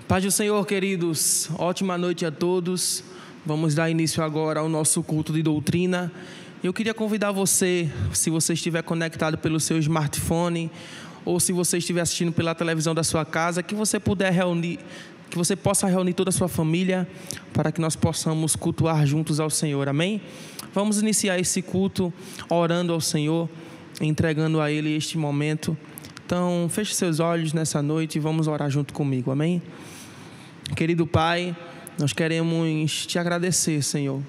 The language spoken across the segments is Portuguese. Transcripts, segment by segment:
Paz do Senhor, queridos, ótima noite a todos. Vamos dar início agora ao nosso culto de doutrina. Eu queria convidar você, se você estiver conectado pelo seu smartphone ou se você estiver assistindo pela televisão da sua casa, que você possa reunir toda a sua família para que nós possamos cultuar juntos ao Senhor, amém? Vamos iniciar esse culto orando ao Senhor, entregando a Ele este momento. Então, feche seus olhos nessa noite e vamos orar junto comigo, amém? Querido Pai, nós queremos Te agradecer, Senhor.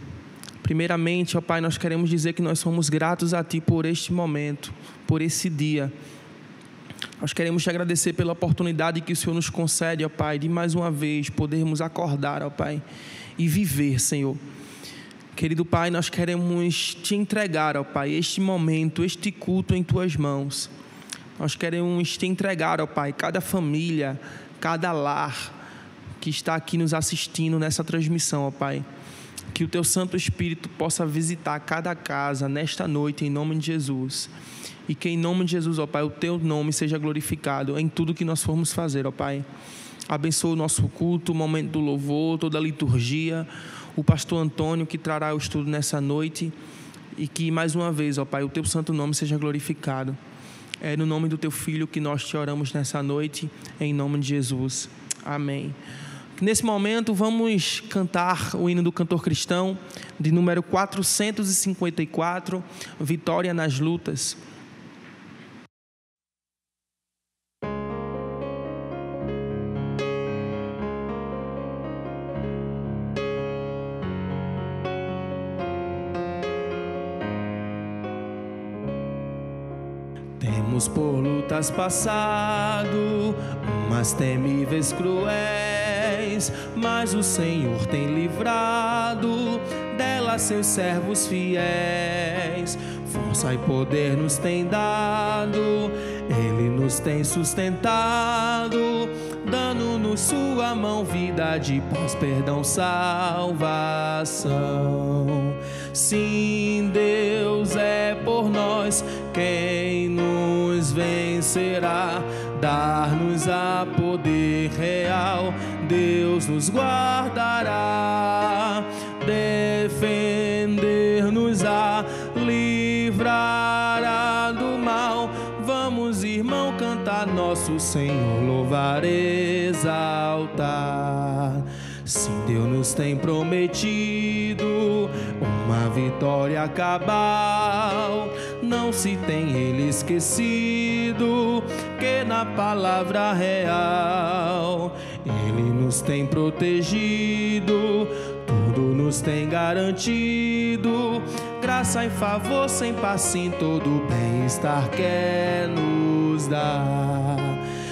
Primeiramente, ó Pai, nós queremos dizer que nós somos gratos a Ti por este momento, por esse dia. Nós queremos Te agradecer pela oportunidade que o Senhor nos concede, ó Pai, de mais uma vez podermos acordar, ó Pai, e viver, Senhor. Querido Pai, nós queremos Te entregar, ó Pai, este momento, este culto em Tuas mãos. Nós queremos Te entregar, ó Pai, cada família, cada lar que está aqui nos assistindo nessa transmissão, ó Pai. Que o Teu Santo Espírito possa visitar cada casa nesta noite, em nome de Jesus. E que em nome de Jesus, ó Pai, o Teu nome seja glorificado em tudo que nós formos fazer, ó Pai. Abençoa o nosso culto, o momento do louvor, toda a liturgia, o pastor Antônio que trará o estudo nessa noite. E que mais uma vez, ó Pai, o Teu santo nome seja glorificado. É no nome do Teu Filho que nós Te oramos nessa noite, em nome de Jesus. Amém. Nesse momento vamos cantar o hino do cantor cristão, de número 454, Vitória nas Lutas. Temos por lutas passado, umas temíveis cruéis, mas o Senhor tem livrado delas seus servos fiéis. Força e poder nos tem dado, Ele nos tem sustentado, dando-nos sua mão vida de paz, perdão, salvação. Sim, Deus é por nós, quem nos vencerá? Dar-nos a poder real, Deus nos guardará, defender-nos-á, livrará do mal. Vamos, irmão, cantar nosso Senhor, louvar, exaltar. Se Deus nos tem prometido uma vitória cabal, não se tem Ele esquecido que na palavra real Ele nos tem protegido, tudo nos tem garantido, graça e favor sem passim, todo bem-estar quer nos dar.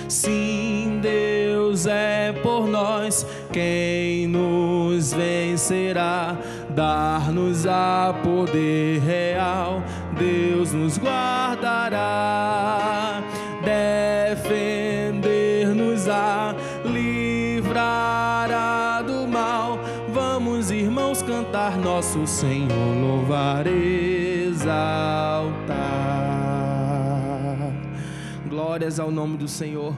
Sim, Deus é por nós, quem nos vencerá? Dar-nos a poder real, Deus nos guardará, defender-nos-á, livrará do mal. Vamos, irmãos, cantar nosso Senhor, louvar, exaltar. Glórias ao nome do Senhor.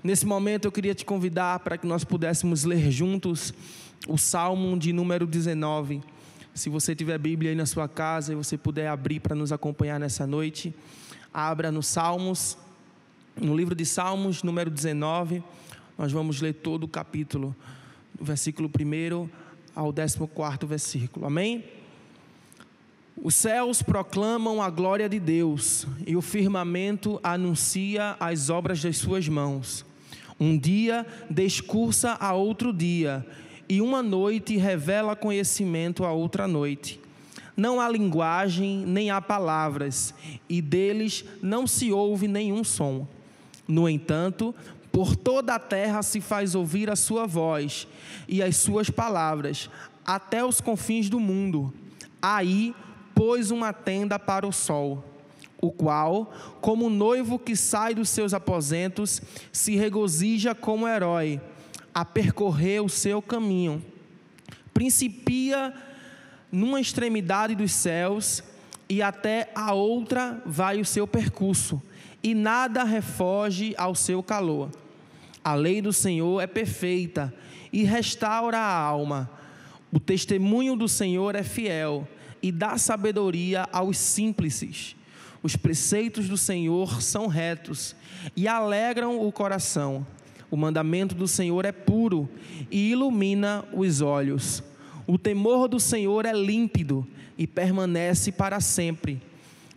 Nesse momento eu queria te convidar para que nós pudéssemos ler juntos o Salmo de número 19. Se você tiver Bíblia aí na sua casa e você puder abrir para nos acompanhar nessa noite, abra no Salmos, no livro de Salmos, número 19. Nós vamos ler todo o capítulo, do versículo 1 ao 14º versículo. Amém? Os céus proclamam a glória de Deus e o firmamento anuncia as obras das suas mãos. Um dia discursa a outro dia, e uma noite revela conhecimento a outra noite. Não há linguagem, nem há palavras, e deles não se ouve nenhum som. No entanto, por toda a terra se faz ouvir a sua voz e as suas palavras, até os confins do mundo. Aí pôs uma tenda para o sol, o qual, como noivo que sai dos seus aposentos, se regozija como herói a percorrer o seu caminho. Principia numa extremidade dos céus e até a outra vai o seu percurso, e nada refoge ao seu calor. A lei do Senhor é perfeita e restaura a alma. O testemunho do Senhor é fiel e dá sabedoria aos simples. Os preceitos do Senhor são retos e alegram o coração. O mandamento do Senhor é puro e ilumina os olhos. O temor do Senhor é límpido e permanece para sempre.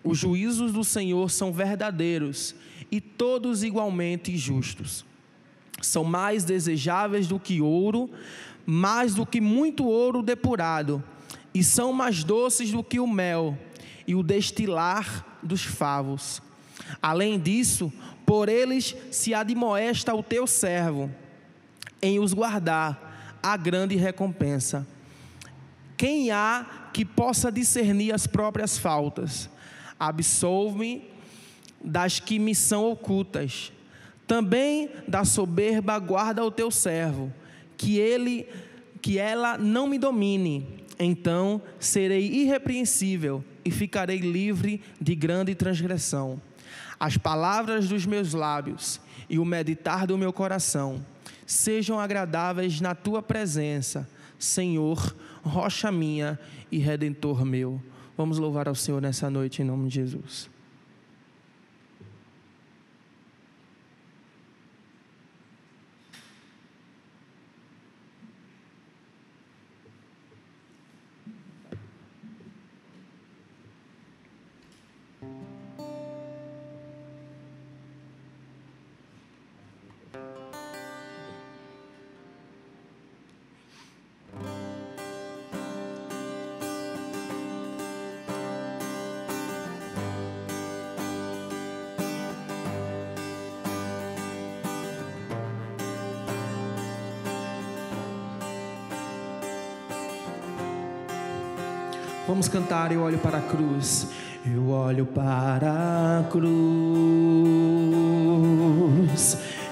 Os juízos do Senhor são verdadeiros e todos igualmente justos. São mais desejáveis do que ouro, mais do que muito ouro depurado, e são mais doces do que o mel e o destilar dos favos. Além disso, por eles se admoesta o teu servo, em os guardar a grande recompensa. Quem há que possa discernir as próprias faltas? Absolve-me das que me são ocultas. Também da soberba guarda o teu servo, que ela não me domine. Então serei irrepreensível e ficarei livre de grande transgressão. As palavras dos meus lábios e o meditar do meu coração sejam agradáveis na tua presença, Senhor, rocha minha e redentor meu. Vamos louvar ao Senhor nessa noite em nome de Jesus. Vamos cantar Eu Olho para a Cruz. Eu olho para a cruz,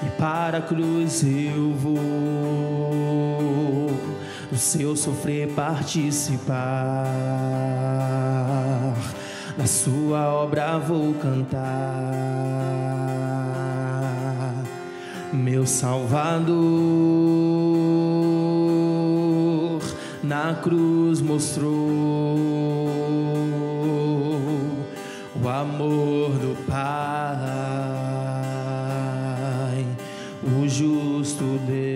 e para a cruz eu vou, do seu sofrer participar, da sua obra vou cantar. Meu Salvador na cruz mostrou o amor do Pai, o justo Deus.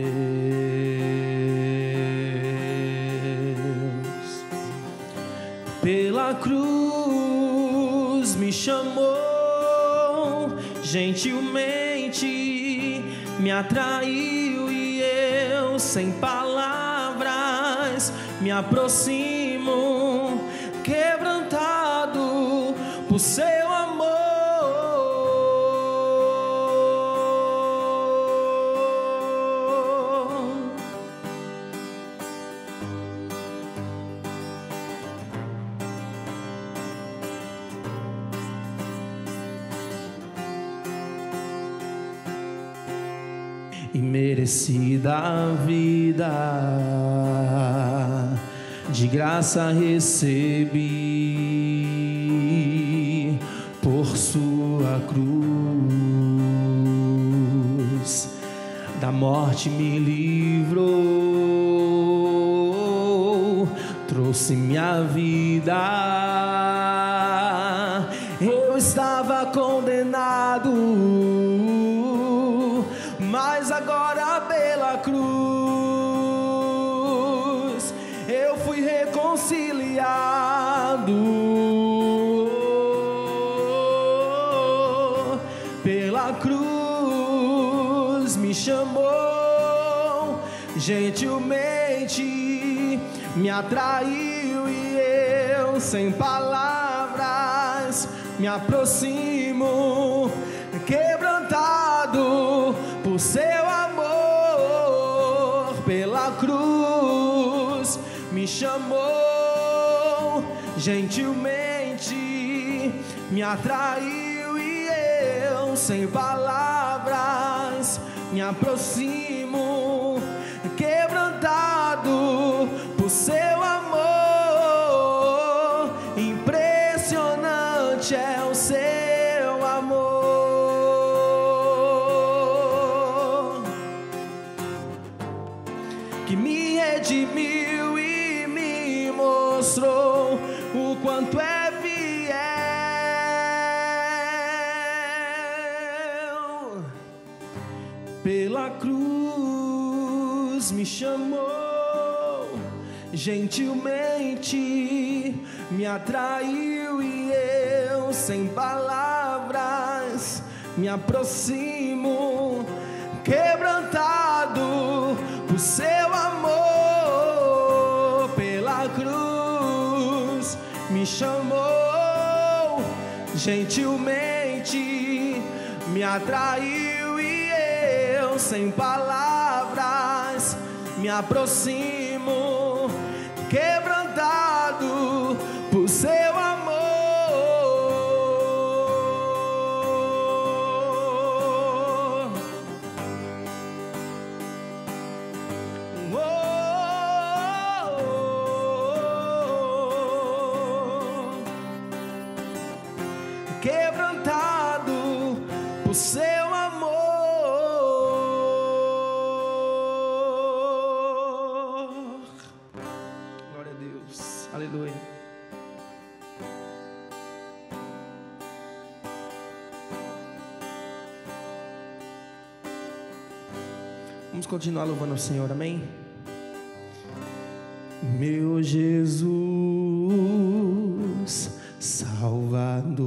Pela cruz me chamou, gentilmente me atraiu, e eu sem palavras me aproximo, quebrantado por seu amor. Imerecida a vida, de graça recebi, por sua cruz, da morte me livrou, trouxe minha vida. Eu estava condenado, mas agora pela cruz eu fui reconciliado. Pela cruz me chamou, gentilmente me atraiu, e eu sem palavras me aproximo, quebrantado por seu amor. Pela cruz me chamou, gentilmente me atraiu, e eu sem palavras me aproximo, quebrantado por seu amor. Impressionante é o seu amor. que me redimiu e me mostrou o quanto é fiel. Pela cruz me chamou, gentilmente me atraiu e eu, sem palavras, me aproximo, quebrantado por seu amor. Pela cruz me chamou, gentilmente me atraiu e eu, sem palavras, me aproximo, quebrantado por seu amor. Quebrantado por seu amor. Glória a Deus, aleluia. Vamos continuar louvando o Senhor, amém? Meu Jesus, Salvador,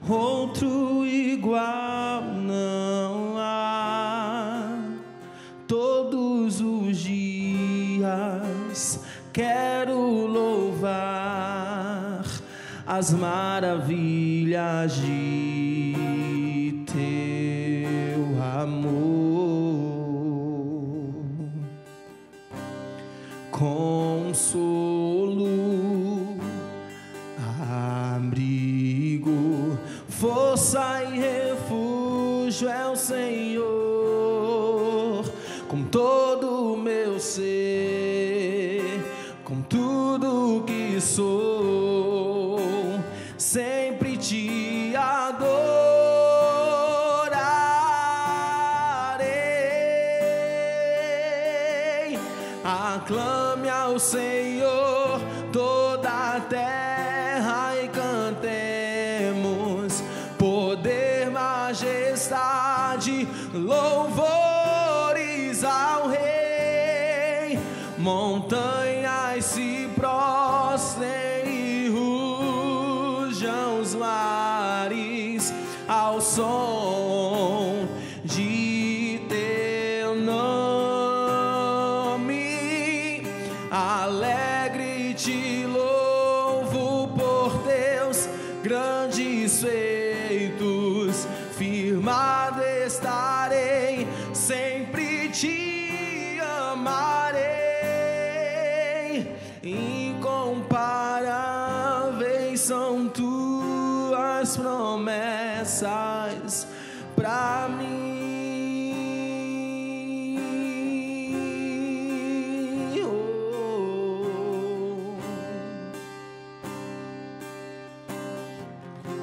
outro igual não há. Todos os dias quero louvar as maravilhas de teu amor. Consolo, abrigo, força e refúgio é o Senhor. Com todo o meu ser, com tudo que sou, sempre te adorarei. Aclame ao Senhor toda a terra e cantemos poder, majestade, louvores ao Rei. Montanhas se prostrem e rujam os mares ao som de teu nome. Alegre te louvo por teus grandes feitos, firmado estarei, sempre te amarei. Incomparáveis são tuas promessas pra mim.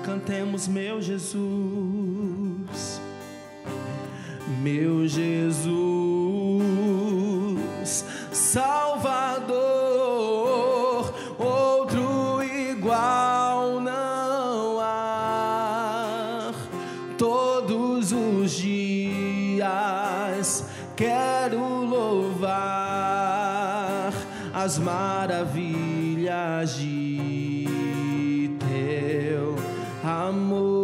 Cantemos, meu Jesus, meu Jesus, Salvador, outro igual não há. Todos os dias quero louvar as maravilhas de teu amor.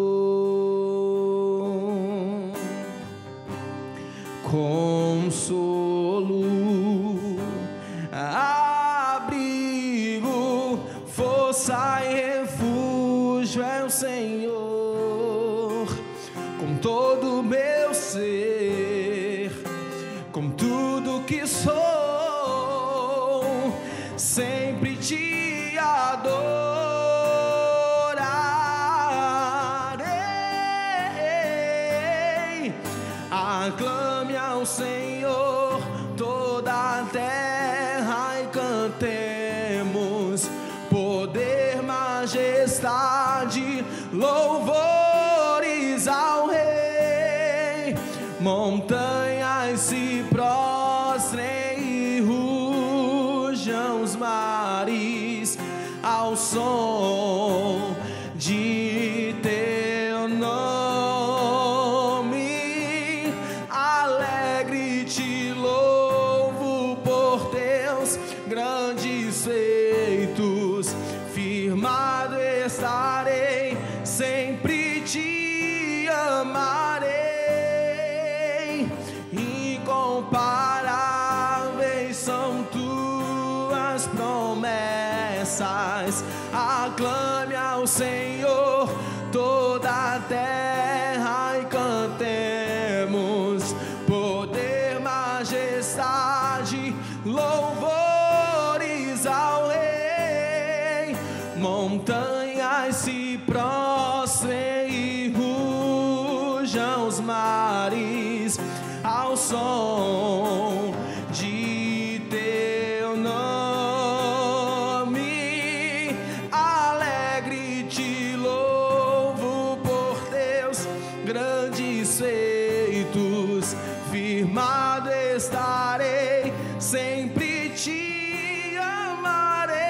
Consolo, abrigo, força e refúgio é o Senhor. Com todo o meu ser, com tudo que sou, sempre te adorarei. Aclame ao Senhor toda a terra e cantemos poder, majestade, louvores ao Rei. Montanhas se prostram prostrem e rujam os mares ao som de teu nome. Alegre te louvo por teus grandes feitos, firmado estarei, sempre te amarei. Incomparáveis são tuas promessas, aclame ao Senhor toda a terra e cantemos poder, majestade, louvores ao Rei. Montanhas se prostrem e rujam os mares ao som de teu nome. Alegre te louvo por teus grandes feitos, firmado estarei, sempre te amarei.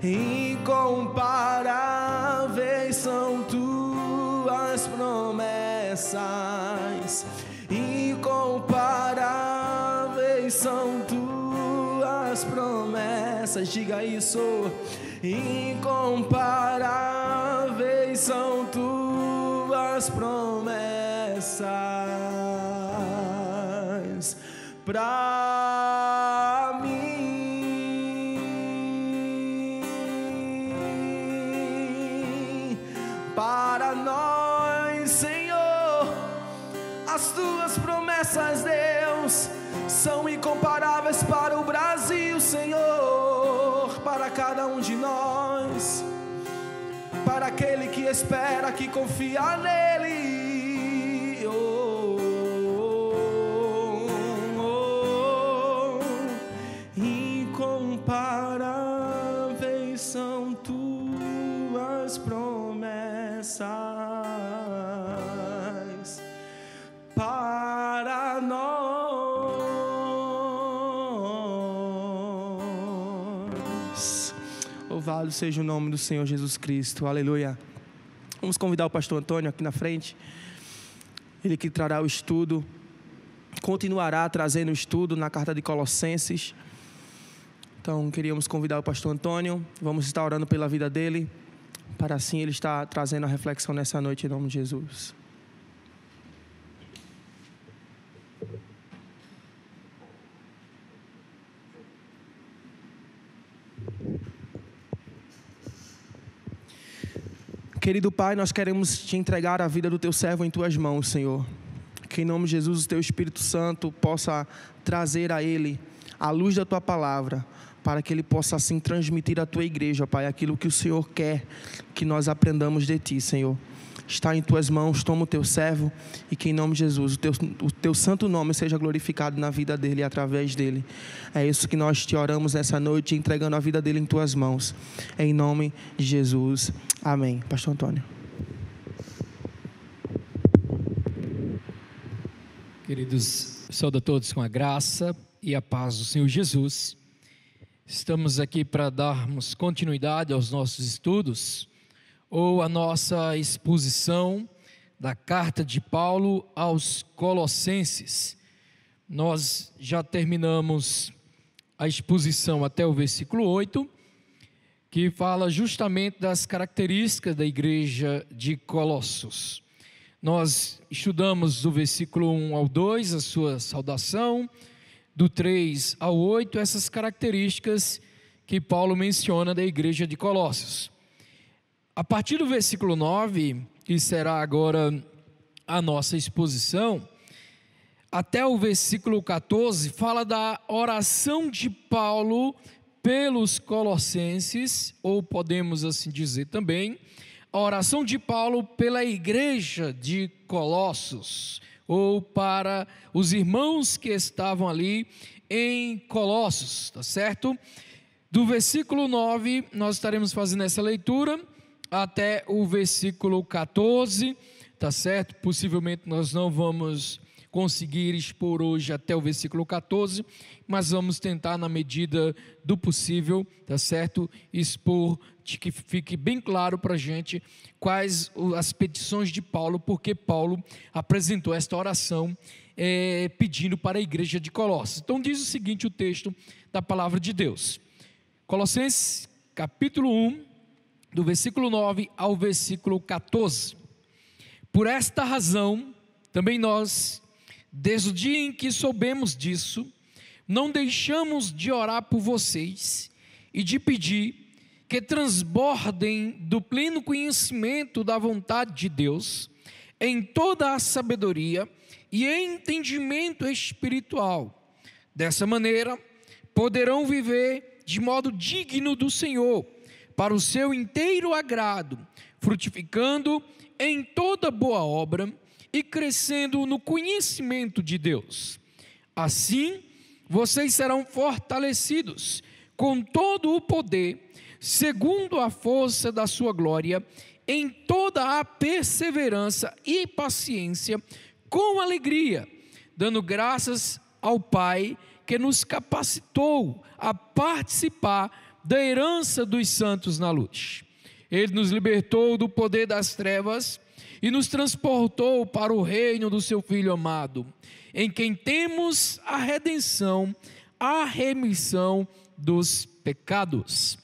Incomparáveis são tuas promessas, incomparáveis são tuas promessas. Diga isso. Incomparáveis são tuas promessas pra mim. Para nós, Senhor, as tuas promessas, Deus, são incomparáveis para o Brasil, Senhor, para cada um de nós, para aquele que espera, que confia nele. Incomparáveis são tuas promessas para nós. Louvado seja o nome do Senhor Jesus Cristo. Aleluia. Vamos convidar o pastor Antônio aqui na frente. Ele que trará o estudo, continuará trazendo o estudo na carta de Colossenses. Então, queríamos convidar o pastor Antônio. Vamos estar orando pela vida dele, para assim ele estar trazendo a reflexão nessa noite, em nome de Jesus. Querido Pai, nós queremos te entregar a vida do teu servo em tuas mãos, Senhor. Que em nome de Jesus o teu Espírito Santo possa trazer a ele a luz da tua palavra, para que ele possa assim transmitir à tua igreja, Pai, aquilo que o Senhor quer que nós aprendamos de ti, Senhor. Está em tuas mãos, toma o teu servo, e que em nome de Jesus o teu santo nome seja glorificado na vida dele e através dele. É isso que nós te oramos nessa noite, entregando a vida dele em tuas mãos, em nome de Jesus, amém. Pastor Antônio. Queridos, saúdo a todos com a graça e a paz do Senhor Jesus. Estamos aqui para darmos continuidade aos nossos estudos, ou a nossa exposição da carta de Paulo aos Colossenses. Nós já terminamos a exposição até o versículo 8, que fala justamente das características da igreja de Colossos. Nós estudamos do versículo 1 ao 2, a sua saudação, do 3 ao 8, essas características que Paulo menciona da igreja de Colossos. A partir do versículo 9, que será agora a nossa exposição, até o versículo 14, fala da oração de Paulo pelos colossenses, ou podemos assim dizer também, a oração de Paulo pela igreja de Colossos, ou para os irmãos que estavam ali em Colossos, tá certo? Do versículo 9, nós estaremos fazendo essa leitura até o versículo 14, tá certo? Possivelmente nós não vamos conseguir expor hoje até o versículo 14, mas vamos tentar, na medida do possível, tá certo? Expor, de que fique bem claro para a gente quais as petições de Paulo, porque Paulo apresentou esta oração pedindo para a igreja de Colossos. Então diz o seguinte o texto da palavra de Deus. Colossenses capítulo 1, do versículo 9 ao versículo 14. Por esta razão, também nós, desde o dia em que soubemos disso, não deixamos de orar por vocês e de pedir que transbordem do pleno conhecimento da vontade de Deus, em toda a sabedoria e entendimento espiritual. Dessa maneira, poderão viver de modo digno do Senhor, para o seu inteiro agrado, frutificando em toda boa obra e crescendo no conhecimento de Deus. Assim, vocês serão fortalecidos com todo o poder, segundo a força da sua glória, em toda a perseverança e paciência, com alegria, dando graças ao Pai que nos capacitou a participar da herança dos santos na luz. Ele nos libertou do poder das trevas e nos transportou para o reino do seu Filho amado, em quem temos a redenção, a remissão dos pecados.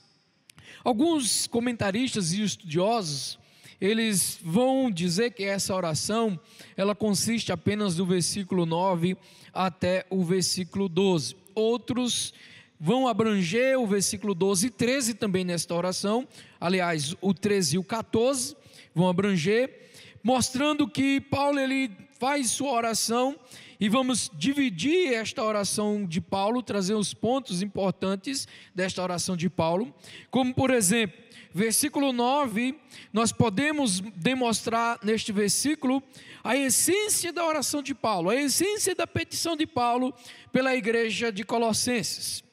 Alguns comentaristas e estudiosos, eles vão dizer que essa oração, ela consiste apenas do versículo 9 até o versículo 12. Outros vão abranger o versículo 12 e 13 também nesta oração, aliás, o 13 e o 14 vão abranger, mostrando que Paulo ele faz sua oração, e vamos dividir esta oração de Paulo, trazer os pontos importantes desta oração de Paulo, como por exemplo, versículo 9, nós podemos demonstrar neste versículo a essência da oração de Paulo, a essência da petição de Paulo pela igreja de Colossenses.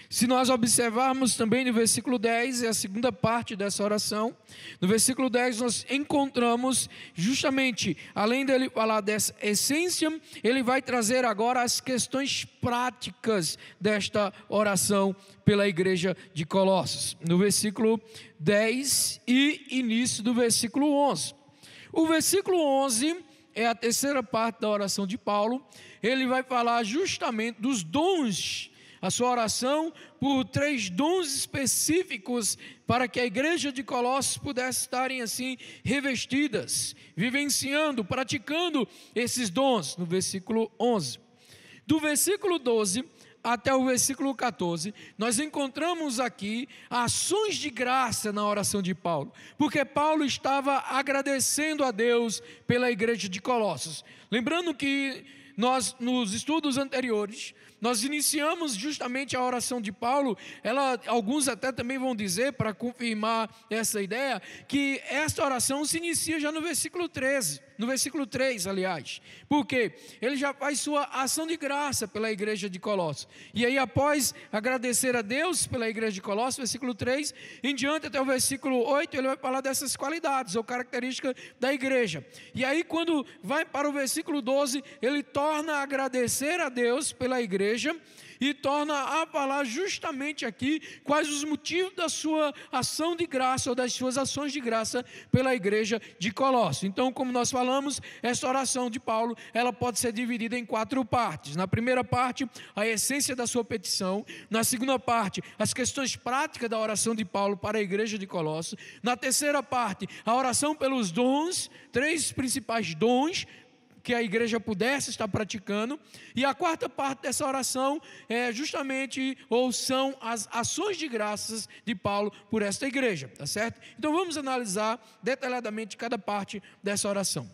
Se nós observarmos também no versículo 10, é a segunda parte dessa oração, no versículo 10 nós encontramos justamente, além dele falar dessa essência, ele vai trazer agora as questões práticas desta oração pela igreja de Colossos, no versículo 10 e início do versículo 11. O versículo 11 é a terceira parte da oração de Paulo, ele vai falar justamente dos dons, a sua oração por 3 dons específicos para que a igreja de Colossos pudesse estarem assim revestidas, vivenciando, praticando esses dons, no versículo 11. Do versículo 12 até o versículo 14, nós encontramos aqui ações de graça na oração de Paulo, porque Paulo estava agradecendo a Deus pela igreja de Colossos. Lembrando que nós, nos estudos anteriores, nós iniciamos justamente a oração de Paulo, alguns até também vão dizer, para confirmar essa ideia, que esta oração se inicia já no versículo 13, no versículo 3, aliás, porque ele já faz sua ação de graça pela igreja de Colossos, e aí após agradecer a Deus pela igreja de Colossos, versículo 3, em diante até o versículo 8, ele vai falar dessas qualidades, ou características da igreja, e aí quando vai para o versículo 12, ele torna a agradecer a Deus pela igreja, e torna a falar justamente aqui quais os motivos da sua ação de graça ou das suas ações de graça pela igreja de Colossos. Então, como nós falamos, essa oração de Paulo, ela pode ser dividida em 4 partes. Na primeira parte, a essência da sua petição. Na segunda parte, as questões práticas da oração de Paulo para a igreja de Colossos. Na terceira parte, a oração pelos dons, 3 principais dons que a igreja pudesse estar praticando, e a quarta parte dessa oração é justamente, ou são as ações de graças de Paulo por esta igreja, tá certo? Então vamos analisar detalhadamente cada parte dessa oração.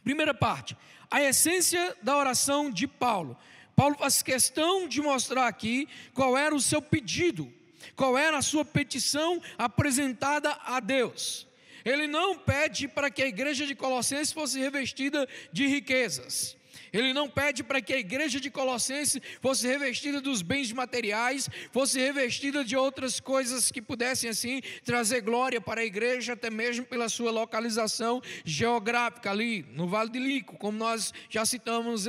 Primeira parte, a essência da oração de Paulo. Paulo faz questão de mostrar aqui qual era o seu pedido, qual era a sua petição apresentada a Deus. Ele não pede para que a igreja de Colossenses fosse revestida de riquezas. Ele não pede para que a igreja de Colossenses fosse revestida dos bens materiais, fosse revestida de outras coisas que pudessem assim trazer glória para a igreja, até mesmo pela sua localização geográfica ali no Vale de Lico, como nós já citamos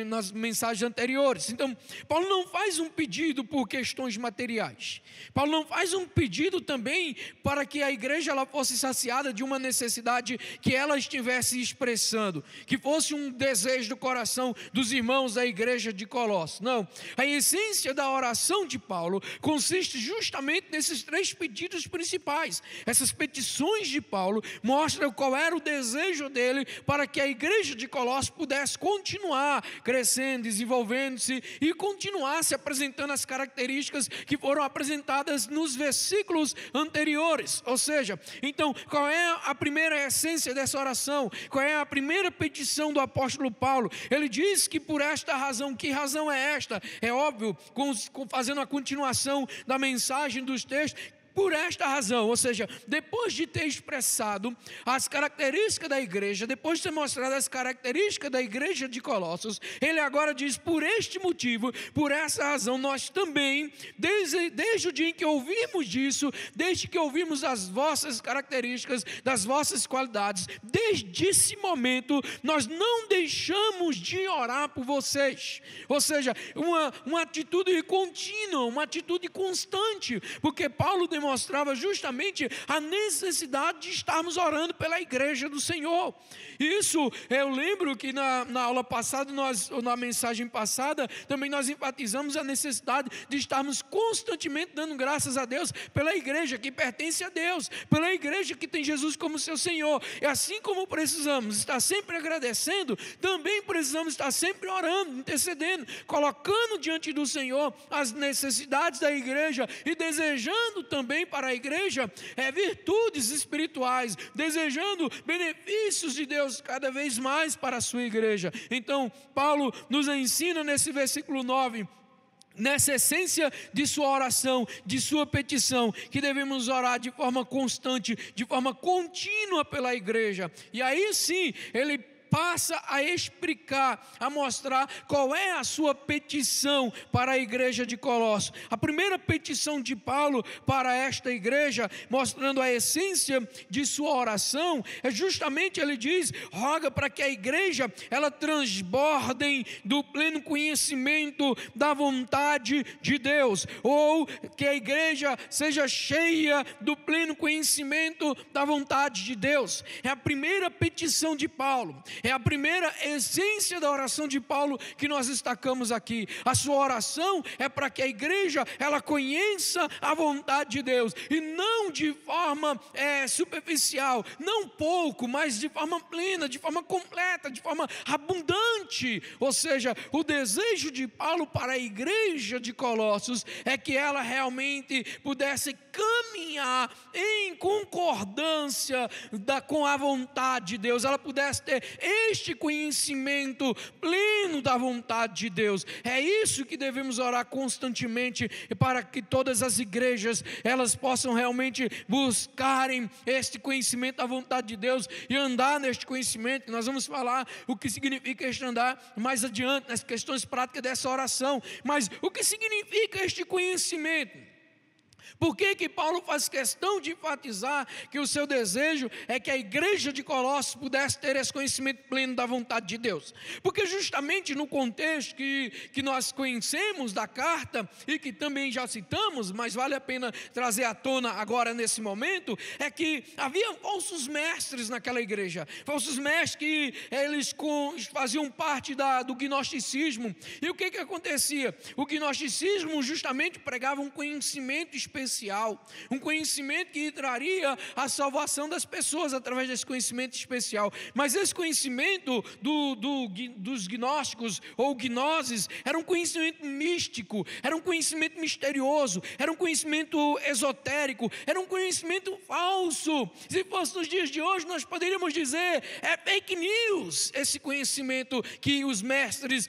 nas mensagens anteriores. Então, Paulo não faz um pedido por questões materiais. Paulo não faz um pedido também para que a igreja ela fosse saciada de uma necessidade que ela estivesse expressando, que fosse um desejo do coração dos irmãos da igreja de Colossos. Não, a essência da oração de Paulo consiste justamente nesses 3 pedidos principais. Essas petições de Paulo mostram qual era o desejo dele para que a igreja de Colossos pudesse continuar crescendo, desenvolvendo-se e continuasse apresentando as características que foram apresentadas nos versículos anteriores. Ou seja, então, qual é a primeira essência dessa oração? Qual é a primeira petição do apóstolo Paulo? Ele diz que por esta razão, que razão é esta? É óbvio, fazendo a continuação da mensagem dos textos, por esta razão, ou seja, depois de ter expressado as características da igreja, depois de ter mostrado as características da igreja de Colossos, ele agora diz, por este motivo, por essa razão, nós também, desde o dia em que ouvimos disso, desde que ouvimos as vossas características, das vossas qualidades, desde esse momento, nós não deixamos de orar por vocês. Ou seja, uma atitude contínua, uma atitude constante, porque Paulo demonstrava justamente a necessidade de estarmos orando pela igreja do Senhor. Isso, eu lembro que na aula passada, na mensagem passada, também nós enfatizamos a necessidade de estarmos constantemente dando graças a Deus pela igreja que pertence a Deus, pela igreja que tem Jesus como seu Senhor. E assim como precisamos estar sempre agradecendo, também precisamos estar sempre orando, intercedendo, colocando diante do Senhor as necessidades da igreja e desejando também para a igreja virtudes espirituais, desejando benefícios de Deus cada vez mais para a sua igreja. Então, Paulo nos ensina nesse versículo 9, nessa essência de sua oração, de sua petição, que devemos orar de forma constante, de forma contínua pela igreja. E aí sim, ele passa a explicar, a mostrar qual é a sua petição para a igreja de Colossos. A primeira petição de Paulo para esta igreja, mostrando a essência de sua oração, é justamente, ele diz, roga para que a igreja, ela transbordem do pleno conhecimento da vontade de Deus, ou que a igreja seja cheia do pleno conhecimento da vontade de Deus. É a primeira petição de Paulo. É a primeira essência da oração de Paulo que nós destacamos aqui. A sua oração é para que a igreja ela conheça a vontade de Deus e não de forma superficial, não pouco, mas de forma plena, de forma completa, de forma abundante. Ou seja, o desejo de Paulo para a igreja de Colossos é que ela realmente pudesse caminhar em concordância com a vontade de Deus, ela pudesse ter este conhecimento pleno da vontade de Deus. É isso que devemos orar constantemente, para que todas as igrejas elas possam realmente buscarem este conhecimento da vontade de Deus e andar neste conhecimento. Nós vamos falar o que significa este andar mais adiante, nas questões práticas dessa oração. Mas o que significa este conhecimento? Por que Paulo faz questão de enfatizar que o seu desejo é que a igreja de Colossos pudesse ter esse conhecimento pleno da vontade de Deus? Porque justamente no contexto que nós conhecemos da carta e que também já citamos, mas vale a pena trazer à tona agora nesse momento, é que havia falsos mestres naquela igreja, falsos mestres que eles faziam parte do gnosticismo. E o que acontecia? O gnosticismo justamente pregava um conhecimento especial, um conhecimento que traria a salvação das pessoas através desse conhecimento especial. Mas esse conhecimento dos gnósticos ou gnoses era um conhecimento místico, era um conhecimento misterioso, era um conhecimento esotérico, era um conhecimento falso. Se fosse nos dias de hoje, nós poderíamos dizer, é fake news, esse conhecimento que os mestres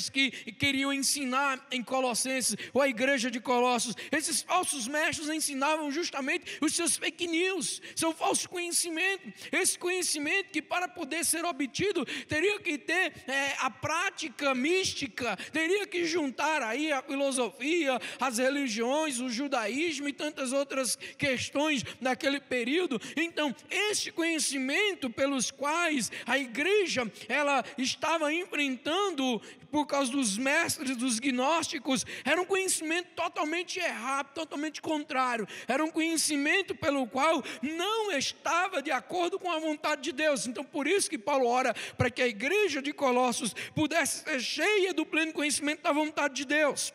que queriam ensinar em Colossenses, ou a igreja de Colossos. Esses falsos mestres ensinavam justamente os seus fake news, seu falso conhecimento. Esse conhecimento que, para poder ser obtido, teria que ter a prática mística, teria que juntar aí a filosofia, as religiões, o judaísmo e tantas outras questões daquele período. Então, este conhecimento pelos quais a igreja ela estava enfrentando por causa dos mestres, dos gnósticos, era um conhecimento totalmente errado, totalmente contrário. Era um conhecimento pelo qual não estava de acordo com a vontade de Deus. Então, por isso que Paulo ora para que a igreja de Colossos pudesse ser cheia do pleno conhecimento da vontade de Deus.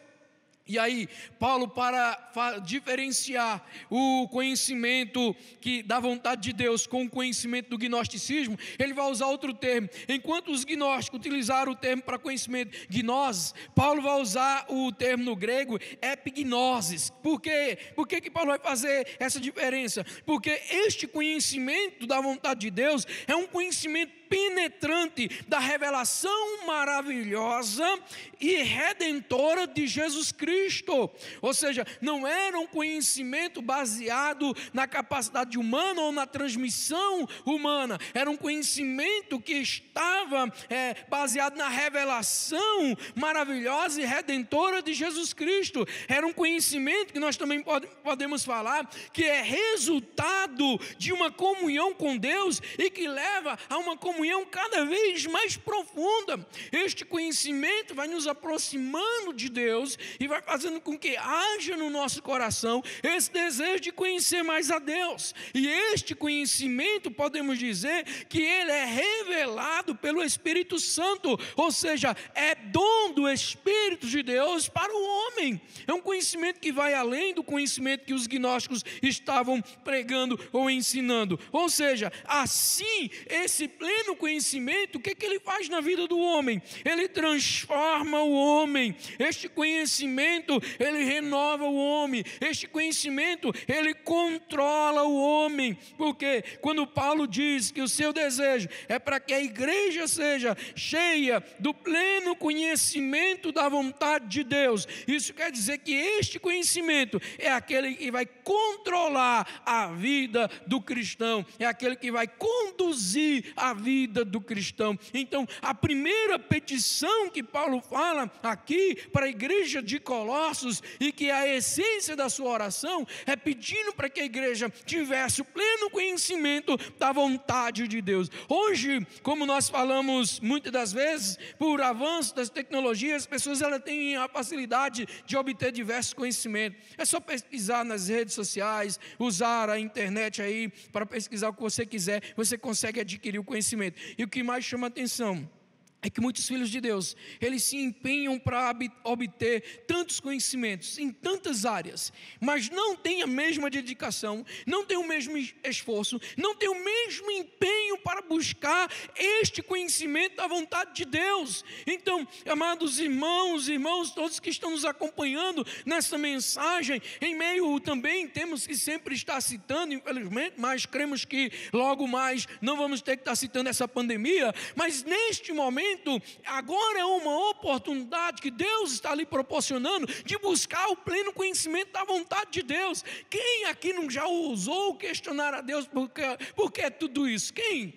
E aí, Paulo, para diferenciar o conhecimento da vontade de Deus com o conhecimento do gnosticismo, ele vai usar outro termo. Enquanto os gnósticos utilizaram o termo para conhecimento gnosis, Paulo vai usar o termo no grego epignosis. Por quê? Por que Paulo vai fazer essa diferença? Porque este conhecimento da vontade de Deus é um conhecimento penetrante da revelação maravilhosa e redentora de Jesus Cristo. Ou seja, não era um conhecimento baseado na capacidade humana ou na transmissão humana. Era um conhecimento que estava baseado na revelação maravilhosa e redentora de Jesus Cristo. Era um conhecimento que nós também podemos falar que é resultado de uma comunhão com Deus e que leva a uma comunhão cada vez mais profunda. Este conhecimento vai nos aproximando de Deus e vai fazendo com que haja no nosso coração esse desejo de conhecer mais a Deus. E este conhecimento, podemos dizer que ele é revelado pelo Espírito Santo, ou seja, é dom do Espírito de Deus para o homem. É um conhecimento que vai além do conhecimento que os gnósticos estavam pregando ou ensinando. Ou seja, assim, esse pleno conhecimento, o que ele faz na vida do homem? Ele transforma o homem. Este conhecimento, ele renova o homem. Este conhecimento, ele controla o homem. Porque quando Paulo diz que o seu desejo é para que a igreja seja cheia do pleno conhecimento da vontade de Deus, isso quer dizer que este conhecimento é aquele que vai controlar a vida do cristão, é aquele que vai conduzir a vida do cristão. Então, a primeira petição que Paulo fala aqui para a igreja de Colossos, e que é a essência da sua oração, é pedindo para que a igreja tivesse o pleno conhecimento da vontade de Deus. Hoje, como nós falamos muitas das vezes, por avanço das tecnologias, as pessoas elas têm a facilidade de obter diversos conhecimentos. É só pesquisar nas redes sociais, usar a internet aí para pesquisar o que você quiser, você consegue adquirir o conhecimento. E o que mais chama a atenção é que muitos filhos de Deus, eles se empenham para obter tantos conhecimentos em tantas áreas, mas não têm a mesma dedicação, não têm o mesmo esforço, não têm o mesmo empenho para buscar este conhecimento da vontade de Deus. Então, amados irmãos, todos que estão nos acompanhando nessa mensagem, em meio também temos que sempre estar citando, infelizmente, mas cremos que logo mais não vamos ter que estar citando essa pandemia, mas neste momento, agora é uma oportunidade que Deus está lhe proporcionando de buscar o pleno conhecimento da vontade de Deus. Quem aqui não já ousou questionar a Deus por que tudo isso? Quem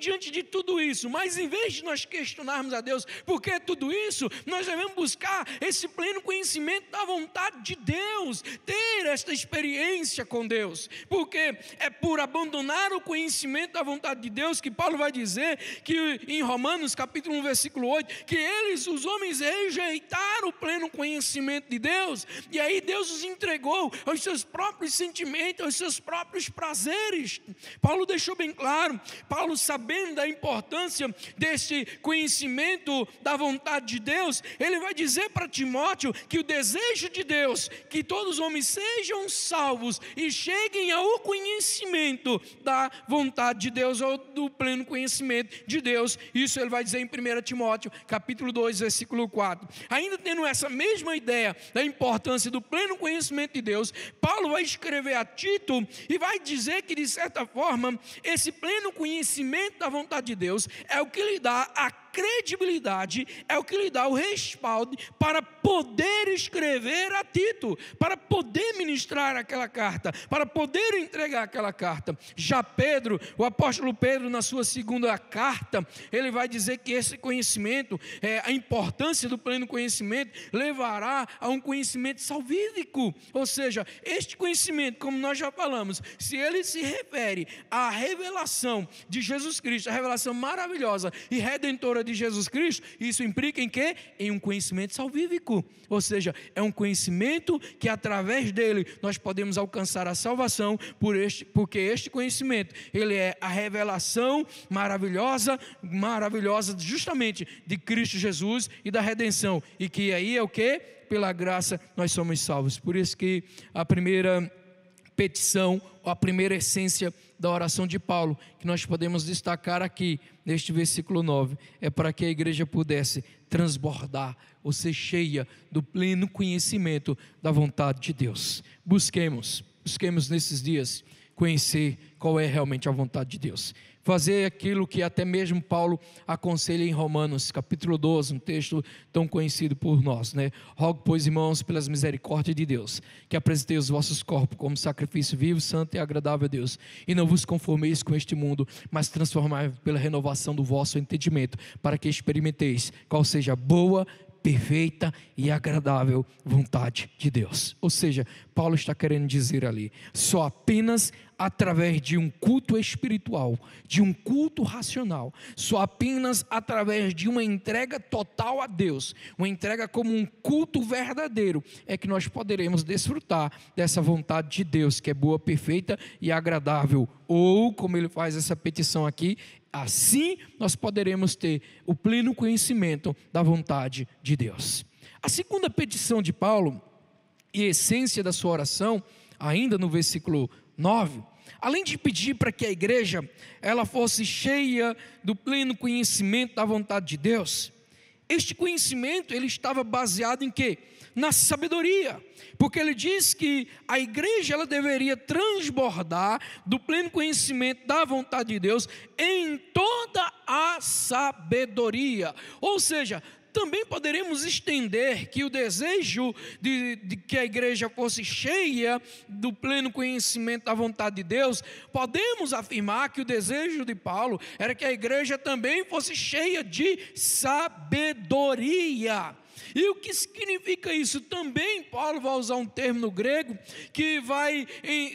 diante de tudo isso? Mas em vez de nós questionarmos a Deus por que tudo isso, nós devemos buscar esse pleno conhecimento da vontade de Deus, ter esta experiência com Deus, porque é por abandonar o conhecimento da vontade de Deus que Paulo vai dizer que em Romanos capítulo 1 versículo 8, que os homens rejeitaram o pleno conhecimento de Deus, e aí Deus os entregou aos seus próprios sentimentos, aos seus próprios prazeres. Paulo deixou bem claro, Paulo sabendo da importância desse conhecimento da vontade de Deus, ele vai dizer para Timóteo que o desejo de Deus, que todos os homens sejam salvos e cheguem ao conhecimento da vontade de Deus, ou do pleno conhecimento de Deus. Isso ele vai dizer em 1 Timóteo, capítulo 2, versículo 4. Ainda tendo essa mesma ideia da importância do pleno conhecimento de Deus, Paulo vai escrever a Tito e vai dizer que, de certa forma, esse pleno conhecimento da vontade de Deus é o que lhe dá a credibilidade é o que lhe dá o respaldo para poder escrever a Tito, para poder ministrar aquela carta, para poder entregar aquela carta. Já Pedro, o apóstolo Pedro, na sua segunda carta, ele vai dizer que esse conhecimento, a importância do pleno conhecimento, levará a um conhecimento salvífico. Ou seja, este conhecimento, como nós já falamos, se ele se refere à revelação de Jesus Cristo, a revelação maravilhosa e redentora de Jesus Cristo, isso implica em quê? Em um conhecimento salvífico. Ou seja, é um conhecimento que através dele nós podemos alcançar a salvação, porque este conhecimento, ele é a revelação maravilhosa justamente de Cristo Jesus e da redenção, e que aí é o quê? Pela graça nós somos salvos. Por isso que a primeira petição, a primeira essência da oração de Paulo, que nós podemos destacar aqui neste versículo 9, é para que a igreja pudesse transbordar ou ser cheia do pleno conhecimento da vontade de Deus. Busquemos nesses dias conhecer qual é realmente a vontade de Deus. Fazer aquilo que até mesmo Paulo aconselha em Romanos, capítulo 12, um texto tão conhecido por nós, né? Rogo, pois, irmãos, pelas misericórdias de Deus, que apresentei os vossos corpos como sacrifício vivo, santo e agradável a Deus, e não vos conformeis com este mundo, mas transformai pela renovação do vosso entendimento, para que experimenteis qual seja a boa, perfeita e agradável vontade de Deus. Ou seja, Paulo está querendo dizer ali, só apenas através de um culto espiritual, de um culto racional, só apenas através de uma entrega total a Deus, uma entrega como um culto verdadeiro, é que nós poderemos desfrutar dessa vontade de Deus, que é boa, perfeita e agradável. Ou, como ele faz essa petição aqui, assim nós poderemos ter o pleno conhecimento da vontade de Deus. A segunda petição de Paulo, e a essência da sua oração, ainda no versículo 9, além de pedir para que a igreja ela fosse cheia do pleno conhecimento da vontade de Deus, este conhecimento ele estava baseado em quê? Na sabedoria, porque ele diz que a igreja ela deveria transbordar do pleno conhecimento da vontade de Deus em toda a sabedoria. Ou seja, também poderemos estender que o desejo de que a igreja fosse cheia do pleno conhecimento da vontade de Deus, podemos afirmar que o desejo de Paulo era que a igreja também fosse cheia de sabedoria. E o que significa isso? Também Paulo vai usar um termo no grego que vai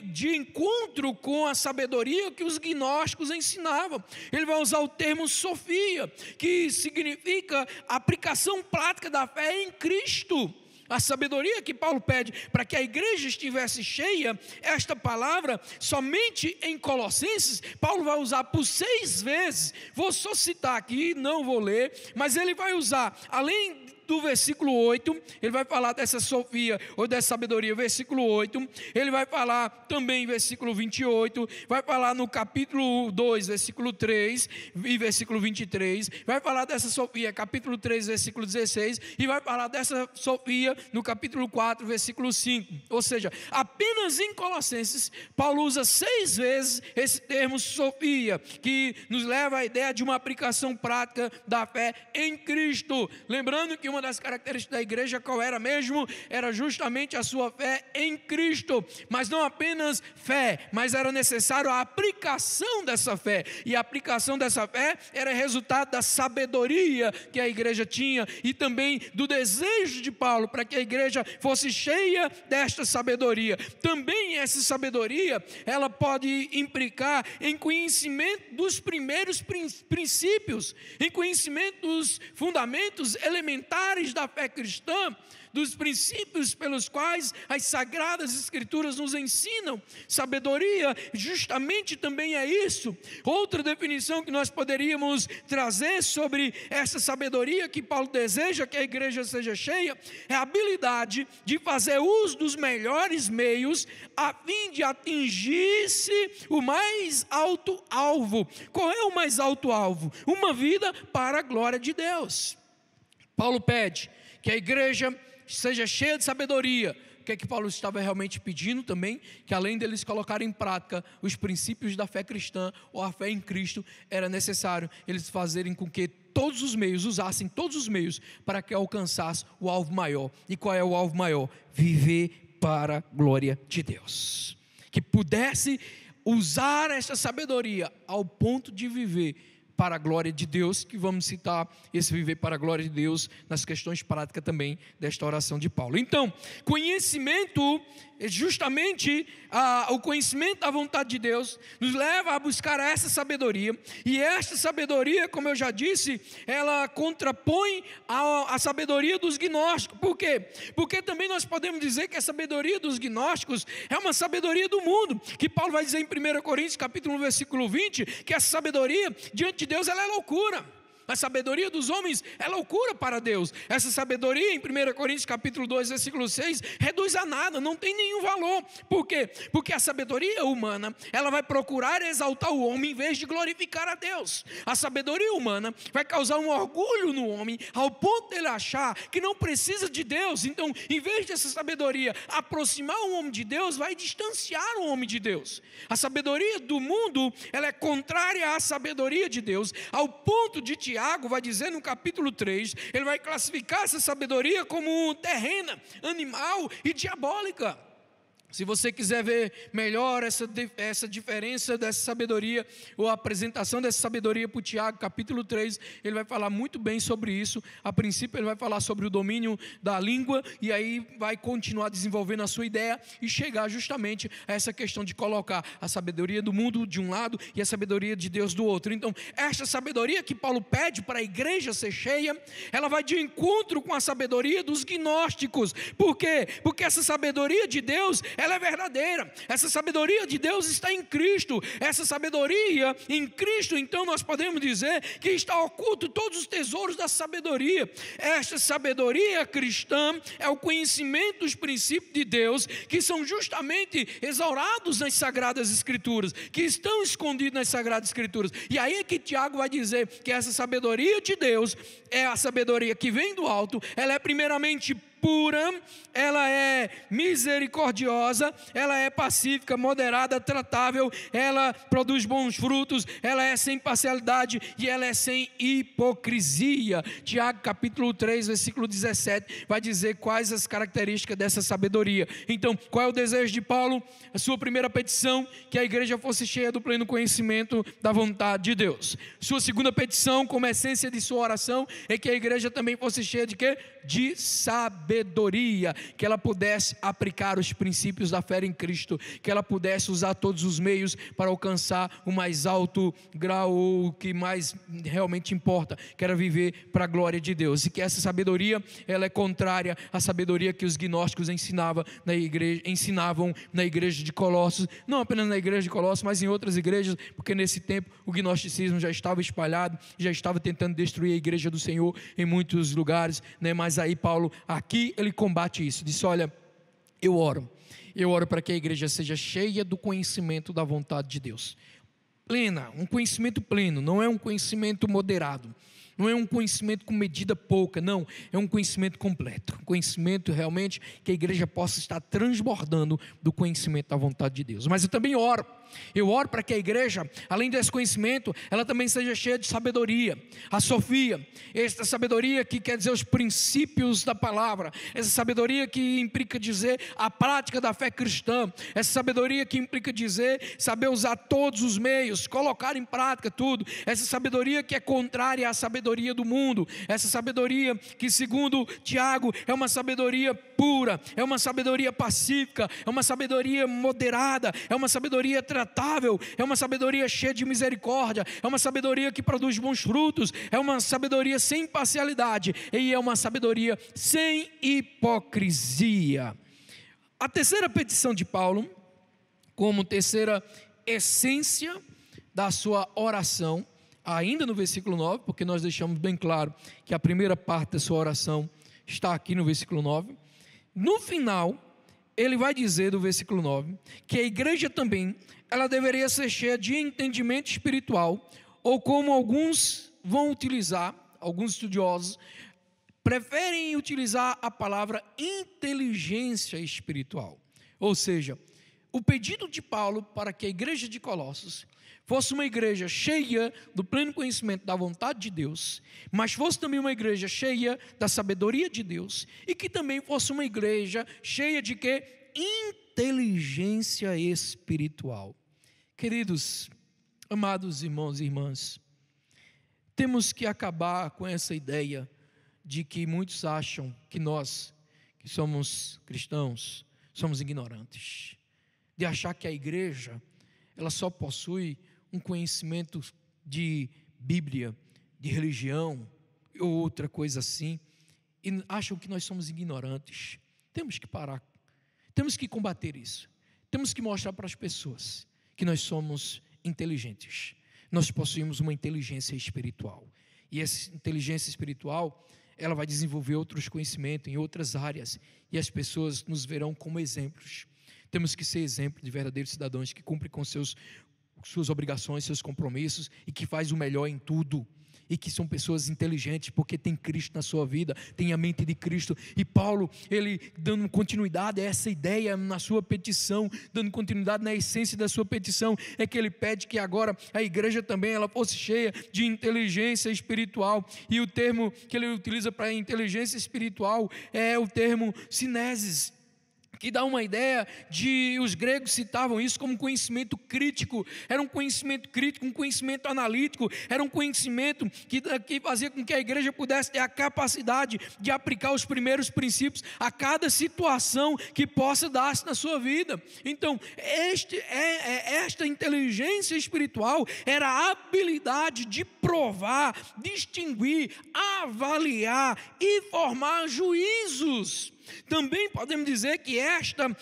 de encontro com a sabedoria que os gnósticos ensinavam. Ele vai usar o termo sofia, que significa aplicação prática da fé em Cristo. A sabedoria que Paulo pede para que a igreja estivesse cheia, esta palavra, somente em Colossenses, Paulo vai usar por 6 vezes. Vou só citar aqui, não vou ler, mas ele vai usar, além do versículo 8, ele vai falar dessa sofia ou dessa sabedoria, versículo 8, ele vai falar também versículo 28, vai falar no capítulo 2, versículo 3 e versículo 23, vai falar dessa sofia, capítulo 3, versículo 16, e vai falar dessa sofia no capítulo 4, versículo 5, ou seja, apenas em Colossenses, Paulo usa 6 vezes esse termo sofia, que nos leva à ideia de uma aplicação prática da fé em Cristo. Lembrando que uma das características da igreja qual era mesmo? Era justamente a sua fé em Cristo, mas não apenas fé, mas era necessário a aplicação dessa fé, e a aplicação dessa fé era resultado da sabedoria que a igreja tinha, e também do desejo de Paulo para que a igreja fosse cheia desta sabedoria. Também essa sabedoria, ela pode implicar em conhecimento dos primeiros princípios, em conhecimento dos fundamentos elementares da fé cristã, dos princípios pelos quais as Sagradas Escrituras nos ensinam. Sabedoria justamente também é isso. Outra definição que nós poderíamos trazer sobre essa sabedoria que Paulo deseja que a igreja seja cheia, é a habilidade de fazer uso dos melhores meios a fim de atingir-se o mais alto alvo. Qual é o mais alto alvo? Uma vida para a glória de Deus. Paulo pede que a igreja seja cheia de sabedoria o que é que Paulo estava realmente pedindo também? Que além deles colocarem em prática os princípios da fé cristã, ou a fé em Cristo, era necessário eles fazerem com que usassem todos os meios para que alcançasse o alvo maior. E qual é o alvo maior? Viver para a glória de Deus. Que pudesse usar essa sabedoria ao ponto de viver para a glória de Deus, que vamos citar esse viver para a glória de Deus nas questões práticas também desta oração de Paulo. Então, conhecimento, justamente o conhecimento da vontade de Deus nos leva a buscar essa sabedoria, e esta sabedoria, como eu já disse, ela contrapõe a sabedoria dos gnósticos. Por quê? Porque também nós podemos dizer que a sabedoria dos gnósticos é uma sabedoria do mundo, que Paulo vai dizer em 1 Coríntios capítulo 1, versículo 20, que essa sabedoria diante de Deus ela é loucura. A sabedoria dos homens é loucura para Deus. Essa sabedoria em 1 Coríntios capítulo 2, versículo 6, reduz a nada, não tem nenhum valor. Por quê? Porque a sabedoria humana, ela vai procurar exaltar o homem em vez de glorificar a Deus. A sabedoria humana vai causar um orgulho no homem, ao ponto de ele achar que não precisa de Deus. Então, em vez dessa sabedoria aproximar o homem de Deus, vai distanciar o homem de Deus. A sabedoria do mundo, ela é contrária à sabedoria de Deus, ao ponto de Tiago vai dizer no capítulo 3, ele vai classificar essa sabedoria como terrena, animal e diabólica. Se você quiser ver melhor essa diferença dessa sabedoria, ou a apresentação dessa sabedoria para o Tiago, capítulo 3, ele vai falar muito bem sobre isso. A princípio ele vai falar sobre o domínio da língua, e aí vai continuar desenvolvendo a sua ideia, e chegar justamente a essa questão de colocar a sabedoria do mundo de um lado, e a sabedoria de Deus do outro. Então, esta sabedoria que Paulo pede para a igreja ser cheia, ela vai de encontro com a sabedoria dos gnósticos. Por quê? Porque essa sabedoria de Deus, ela é verdadeira. Essa sabedoria de Deus está em Cristo. Essa sabedoria em Cristo, então nós podemos dizer que está oculto todos os tesouros da sabedoria. Esta sabedoria cristã é o conhecimento dos princípios de Deus, que são justamente exaurados nas Sagradas Escrituras, que estão escondidos nas Sagradas Escrituras. E aí é que Tiago vai dizer que essa sabedoria de Deus é a sabedoria que vem do alto. Ela é primeiramente pura, ela é misericordiosa, ela é pacífica, moderada, tratável, ela produz bons frutos, ela é sem parcialidade e ela é sem hipocrisia. Tiago capítulo 3, versículo 17, vai dizer quais as características dessa sabedoria. Então, qual é o desejo de Paulo? A sua primeira petição, que a igreja fosse cheia do pleno conhecimento da vontade de Deus. Sua segunda petição, como essência de sua oração, é que a igreja também fosse cheia de quê? De sabedoria, que ela pudesse aplicar os princípios da fé em Cristo, que ela pudesse usar todos os meios para alcançar o mais alto grau, ou o que mais realmente importa, que era viver para a glória de Deus. E que essa sabedoria, ela é contrária à sabedoria que os gnósticos ensinavam na igreja de Colossos, não apenas na igreja de Colossos, mas em outras igrejas, porque nesse tempo o gnosticismo já estava espalhado, já estava tentando destruir a igreja do Senhor em muitos lugares, né? Mas aí Paulo, aqui ele combate isso, disse: olha, eu oro para que a igreja seja cheia do conhecimento da vontade de Deus, plena, um conhecimento pleno, não é um conhecimento moderado, não é um conhecimento com medida pouca, não, é um conhecimento completo, um conhecimento realmente que a igreja possa estar transbordando do conhecimento da vontade de Deus. Mas eu também oro para que a igreja, além desse conhecimento, ela também seja cheia de sabedoria, a Sofia, esta sabedoria que quer dizer os princípios da palavra, essa sabedoria que implica dizer a prática da fé cristã, essa sabedoria que implica dizer saber usar todos os meios, colocar em prática tudo, essa sabedoria que é contrária à sabedoria do mundo, essa sabedoria que, segundo Tiago, é uma sabedoria pura, é uma sabedoria pacífica, é uma sabedoria moderada, é uma sabedoria tratável, é uma sabedoria cheia de misericórdia, é uma sabedoria que produz bons frutos, é uma sabedoria sem parcialidade e é uma sabedoria sem hipocrisia. A terceira petição de Paulo, como terceira essência da sua oração, ainda no versículo 9, porque nós deixamos bem claro que a primeira parte da sua oração está aqui no versículo 9, no final ele vai dizer do versículo 9, que a igreja também, ela deveria ser cheia de entendimento espiritual, ou como alguns vão utilizar, alguns estudiosos, preferem utilizar a palavra inteligência espiritual. Ou seja, o pedido de Paulo para que a igreja de Colossos fosse uma igreja cheia do pleno conhecimento da vontade de Deus, mas fosse também uma igreja cheia da sabedoria de Deus, e que também fosse uma igreja cheia de quê? Inteligência espiritual. Queridos, amados irmãos e irmãs, temos que acabar com essa ideia de que muitos acham que nós, que somos cristãos, somos ignorantes, de achar que a igreja, ela só possui um conhecimento de Bíblia, de religião, ou outra coisa assim, e acham que nós somos ignorantes. Temos que parar, temos que combater isso, temos que mostrar para as pessoas que nós somos inteligentes, nós possuímos uma inteligência espiritual, e essa inteligência espiritual, ela vai desenvolver outros conhecimentos em outras áreas, e as pessoas nos verão como exemplos. Temos que ser exemplo de verdadeiros cidadãos que cumprem com suas obrigações, seus compromissos, e que faz o melhor em tudo, e que são pessoas inteligentes, porque tem Cristo na sua vida, tem a mente de Cristo. E Paulo, ele dando continuidade a essa ideia na sua petição, dando continuidade na essência da sua petição, é que ele pede que agora a igreja também ela fosse cheia de inteligência espiritual. E o termo que ele utiliza para inteligência espiritual é o termo sineses, que dá uma ideia de, os gregos citavam isso como conhecimento crítico, era um conhecimento crítico, um conhecimento analítico, era um conhecimento que fazia com que a igreja pudesse ter a capacidade de aplicar os primeiros princípios a cada situação que possa dar-se na sua vida. Então, esta inteligência espiritual era a habilidade de provar, distinguir, avaliar e formar juízos. Também podemos dizer que esta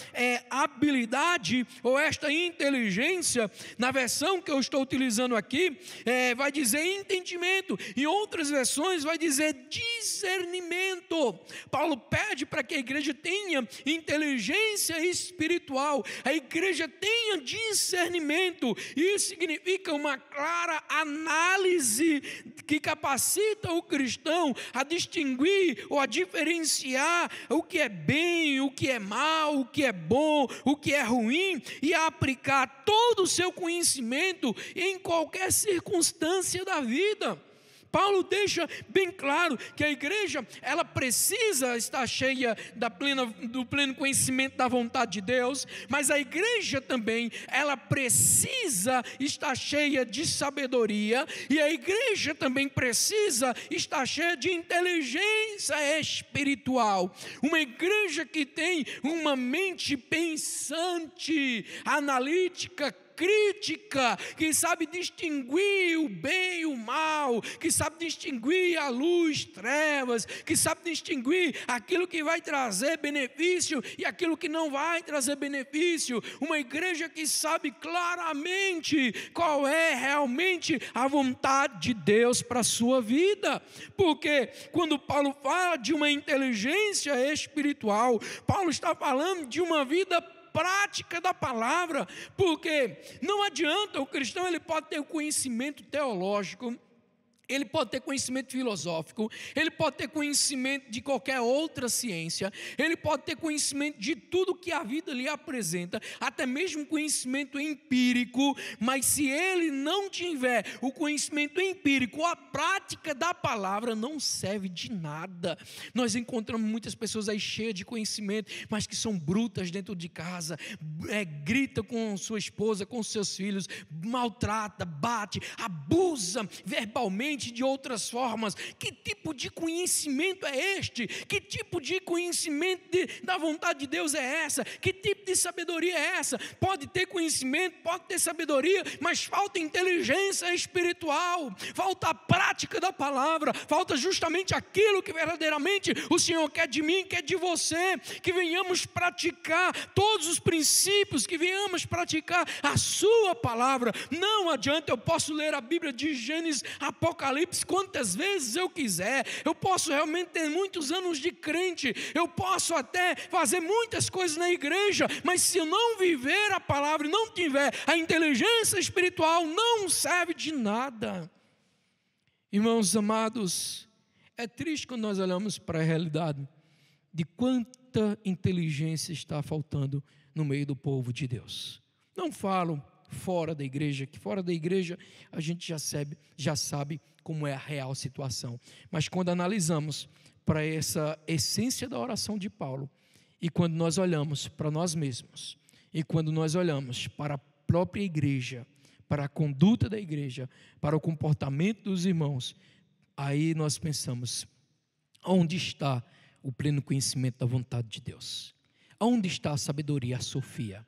habilidade ou esta inteligência, na versão que eu estou utilizando aqui, vai dizer entendimento, em outras versões vai dizer discernimento. Paulo pede para que a igreja tenha inteligência espiritual, a igreja tenha discernimento. Isso significa uma clara análise que capacita o cristão a distinguir ou a diferenciar o que é bem, o que é mal, o que é bom, o que é ruim, e a aplicar todo o seu conhecimento em qualquer circunstância da vida. Paulo deixa bem claro que a igreja, ela precisa estar cheia do pleno conhecimento da vontade de Deus, mas a igreja também, ela precisa estar cheia de sabedoria, e a igreja também precisa estar cheia de inteligência espiritual. Uma igreja que tem uma mente pensante, analítica, crítica, que sabe distinguir o bem e o mal, que sabe distinguir a luz, trevas, que sabe distinguir aquilo que vai trazer benefício e aquilo que não vai trazer benefício. Uma igreja que sabe claramente qual é realmente a vontade de Deus para a sua vida. Porque quando Paulo fala de uma inteligência espiritual, Paulo está falando de uma vida prática da palavra, porque não adianta, o cristão ele pode ter o conhecimento teológico, ele pode ter conhecimento filosófico, ele pode ter conhecimento de qualquer outra ciência, ele pode ter conhecimento de tudo que a vida lhe apresenta, até mesmo conhecimento empírico, mas se ele não tiver o conhecimento empírico, a prática da palavra não serve de nada. Nós encontramos muitas pessoas aí cheias de conhecimento, mas que são brutas dentro de casa, grita com sua esposa, com seus filhos, maltrata, bate, abusa verbalmente, de outras formas. Que tipo de conhecimento é este? Que tipo de conhecimento da vontade de Deus é essa? Que tipo de sabedoria é essa? Pode ter conhecimento, pode ter sabedoria, mas falta inteligência espiritual, falta a prática da palavra, falta justamente aquilo que verdadeiramente o Senhor quer de mim, quer de você, que venhamos praticar todos os princípios, que venhamos praticar a sua palavra. Não adianta, eu posso ler a Bíblia de Gênesis, Apocalipse, quantas vezes eu quiser, eu posso realmente ter muitos anos de crente, eu posso até fazer muitas coisas na igreja, mas se eu não viver a palavra e não tiver a inteligência espiritual, não serve de nada. Irmãos amados, É triste quando nós olhamos para a realidade de quanta inteligência está faltando no meio do povo de Deus. Não falo fora da igreja, que fora da igreja a gente já sabe como é a real situação. Mas quando analisamos para essa essência da oração de Paulo, e quando nós olhamos para nós mesmos, e quando nós olhamos para a própria igreja, para a conduta da igreja, para o comportamento dos irmãos, aí nós pensamos, onde está o pleno conhecimento da vontade de Deus? Aonde está a sabedoria, a sofia?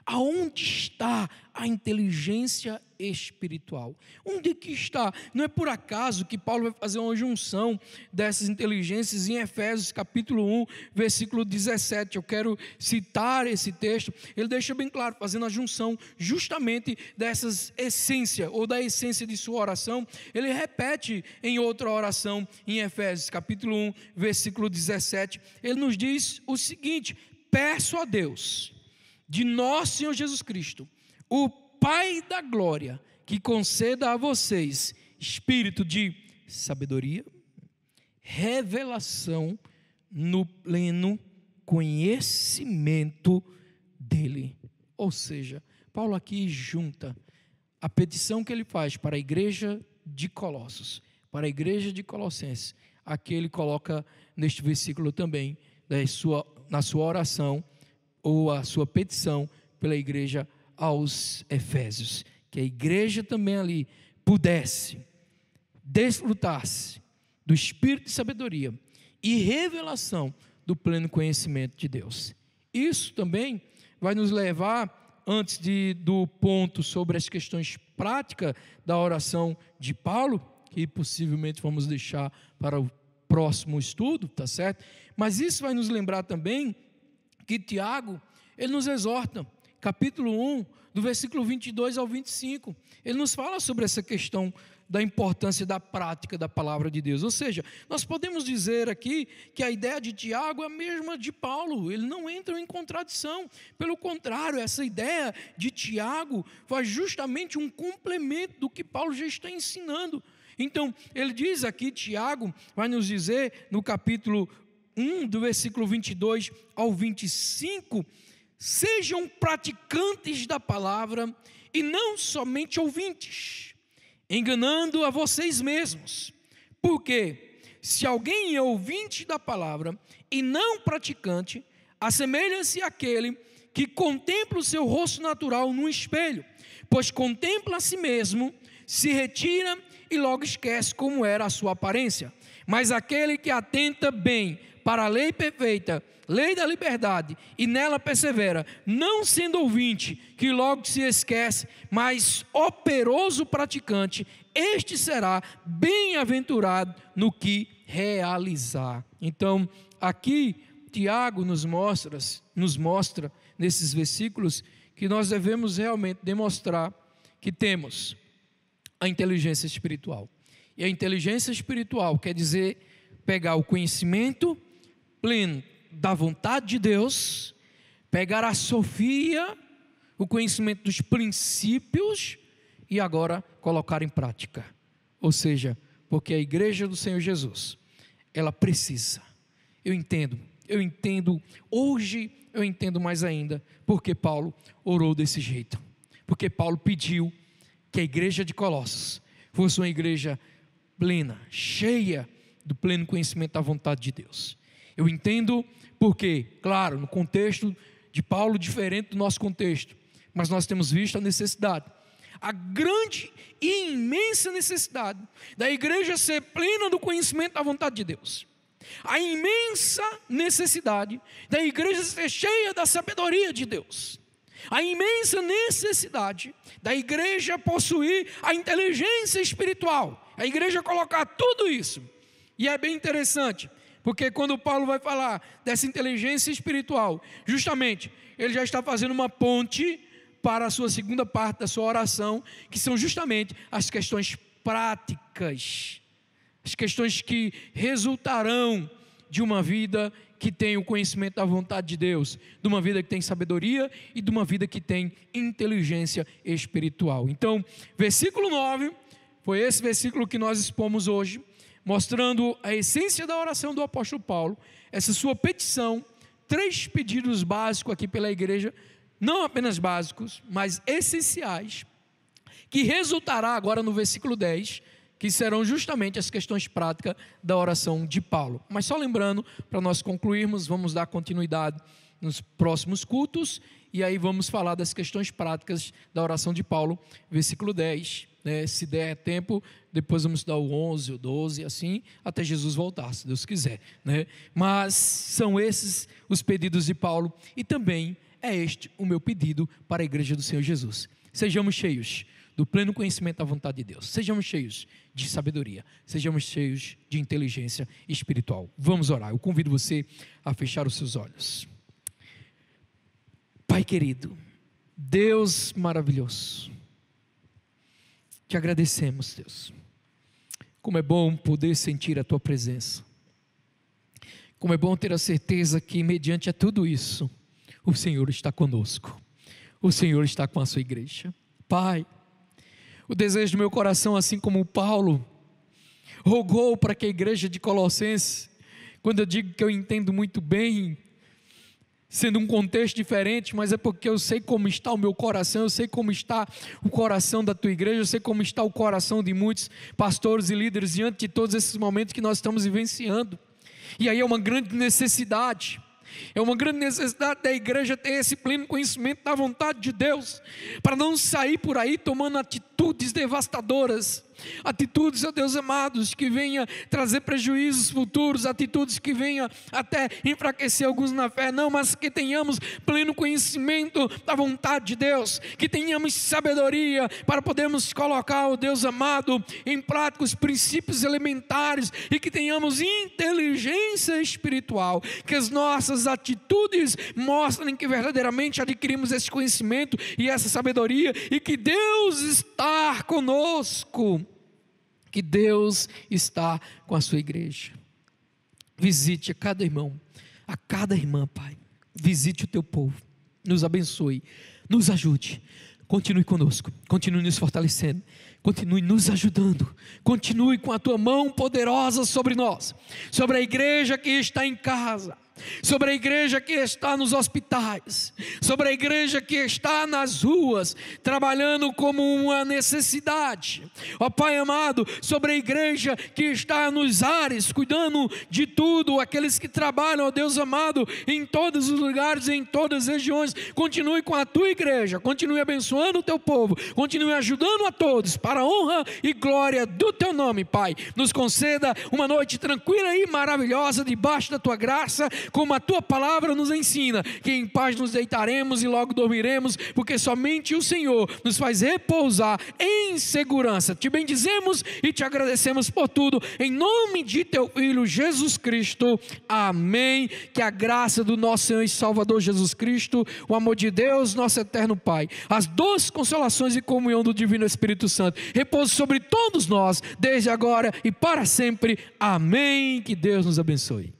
Aonde está a inteligência espiritual? Onde que está? Não é por acaso que Paulo vai fazer uma junção dessas inteligências em Efésios capítulo 1, versículo 17. Eu quero citar esse texto. Ele deixa bem claro, fazendo a junção justamente dessas essências, ou da essência de sua oração. Ele repete em outra oração em Efésios capítulo 1, versículo 17. Ele nos diz o seguinte: peço a Deus, de nosso Senhor Jesus Cristo, o Pai da glória, que conceda a vocês espírito de sabedoria, revelação no pleno conhecimento dele. Ou seja, Paulo aqui junta a petição que ele faz para a igreja de Colossos, para a igreja de Colossenses. Aqui ele coloca neste versículo também, na sua oração, ou a sua petição pela igreja aos Efésios, que a igreja também ali pudesse desfrutar-se do espírito de sabedoria e revelação do pleno conhecimento de Deus. Isso também vai nos levar, antes do ponto sobre as questões práticas da oração de Paulo, que possivelmente vamos deixar para o próximo estudo, tá certo? Mas isso vai nos lembrar também que Tiago, ele nos exorta, capítulo 1, do versículo 22 ao 25, ele nos fala sobre essa questão da importância da prática da palavra de Deus. Ou seja, nós podemos dizer aqui que a ideia de Tiago é a mesma de Paulo, ele não entra em contradição, pelo contrário, essa ideia de Tiago faz justamente um complemento do que Paulo já está ensinando. Então, ele diz aqui, Tiago vai nos dizer no capítulo 1, do versículo 22 ao 25, sejam praticantes da palavra e não somente ouvintes, enganando a vocês mesmos. Porque se alguém é ouvinte da palavra e não praticante, assemelha-se àquele que contempla o seu rosto natural num espelho, pois contempla a si mesmo, se retira e logo esquece como era a sua aparência. Mas aquele que atenta bem para a lei perfeita, lei da liberdade, e nela persevera, não sendo ouvinte, que logo se esquece, mas operoso praticante, este será bem-aventurado no que realizar. Então, aqui, Tiago nos mostra nesses versículos, que nós devemos realmente demonstrar que temos a inteligência espiritual. E a inteligência espiritual quer dizer pegar o conhecimento pleno da vontade de Deus, pegar a sofia, o conhecimento dos princípios, e agora colocar em prática. Ou seja, porque a igreja do Senhor Jesus, ela precisa, eu entendo, hoje eu entendo mais ainda, porque Paulo orou desse jeito, porque Paulo pediu que a igreja de Colossos fosse uma igreja plena, cheia do pleno conhecimento da vontade de Deus. Eu entendo porque, claro, no contexto de Paulo, diferente do nosso contexto, mas nós temos visto a necessidade, a grande e imensa necessidade da igreja ser plena do conhecimento da vontade de Deus, a imensa necessidade da igreja ser cheia da sabedoria de Deus, a imensa necessidade da igreja possuir a inteligência espiritual, a igreja colocar tudo isso. E é bem interessante, porque quando Paulo vai falar dessa inteligência espiritual, justamente, ele já está fazendo uma ponte para a sua segunda parte da sua oração, que são justamente as questões práticas, as questões que resultarão de uma vida que tem o conhecimento da vontade de Deus, de uma vida que tem sabedoria e de uma vida que tem inteligência espiritual. Então, versículo 9, foi esse versículo que nós expomos hoje, mostrando a essência da oração do apóstolo Paulo, essa sua petição, 3 pedidos básicos aqui pela igreja, não apenas básicos, mas essenciais, que resultará agora no versículo 10, que serão justamente as questões práticas da oração de Paulo. Mas só lembrando, para nós concluirmos, vamos dar continuidade nos próximos cultos, e aí vamos falar das questões práticas da oração de Paulo, versículo 10, né? Se der tempo, depois vamos dar o 11, o 12, assim, até Jesus voltar, se Deus quiser, né? Mas são esses os pedidos de Paulo, e também é este o meu pedido para a igreja do Senhor Jesus. Sejamos cheios do pleno conhecimento da vontade de Deus, sejamos cheios de sabedoria, sejamos cheios de inteligência espiritual. Vamos orar. Eu convido você a fechar os seus olhos. Pai querido, Deus maravilhoso, te agradecemos, Deus. Como é bom poder sentir a tua presença, como é bom ter a certeza que mediante a tudo isso, o Senhor está conosco, o Senhor está com a sua igreja. Pai, o desejo do meu coração, assim como Paulo rogou para que a igreja de Colossenses, quando eu digo que eu entendo muito bem, sendo um contexto diferente, mas é porque eu sei como está o meu coração, eu sei como está o coração da tua igreja, eu sei como está o coração de muitos pastores e líderes diante de todos esses momentos que nós estamos vivenciando. E aí é uma grande necessidade da igreja ter esse pleno conhecimento da vontade de Deus, para não sair por aí tomando atitudes devastadoras, atitudes, ó Deus amados, que venha trazer prejuízos futuros, atitudes que venha até enfraquecer alguns na fé, não, mas que tenhamos pleno conhecimento da vontade de Deus, que tenhamos sabedoria para podermos colocar, ó Deus amado, em prática os princípios elementares, e que tenhamos inteligência espiritual, que as nossas atitudes mostrem que verdadeiramente adquirimos esse conhecimento e essa sabedoria, e que Deus está conosco, que Deus está com a sua igreja. Visite a cada irmão, a cada irmã, Pai, visite o teu povo, nos abençoe, nos ajude, continue conosco, continue nos fortalecendo, continue nos ajudando, continue com a tua mão poderosa sobre nós, sobre a igreja que está em casa, sobre a igreja que está nos hospitais, sobre a igreja que está nas ruas, trabalhando como uma necessidade, ó Pai amado, sobre a igreja que está nos ares, cuidando de tudo, aqueles que trabalham, ó Deus amado, em todos os lugares, em todas as regiões. Continue com a tua igreja, continue abençoando o teu povo, continue ajudando a todos, para a honra e glória do teu nome, Pai. Nos conceda uma noite tranquila e maravilhosa, debaixo da tua graça, como a tua palavra nos ensina, que em paz nos deitaremos e logo dormiremos, porque somente o Senhor nos faz repousar em segurança. Te bendizemos e te agradecemos por tudo, em nome de teu Filho Jesus Cristo, amém. Que a graça do nosso Senhor e Salvador Jesus Cristo, o amor de Deus, nosso eterno Pai, as doces consolações e comunhão do Divino Espírito Santo, repouse sobre todos nós, desde agora e para sempre, amém. Que Deus nos abençoe.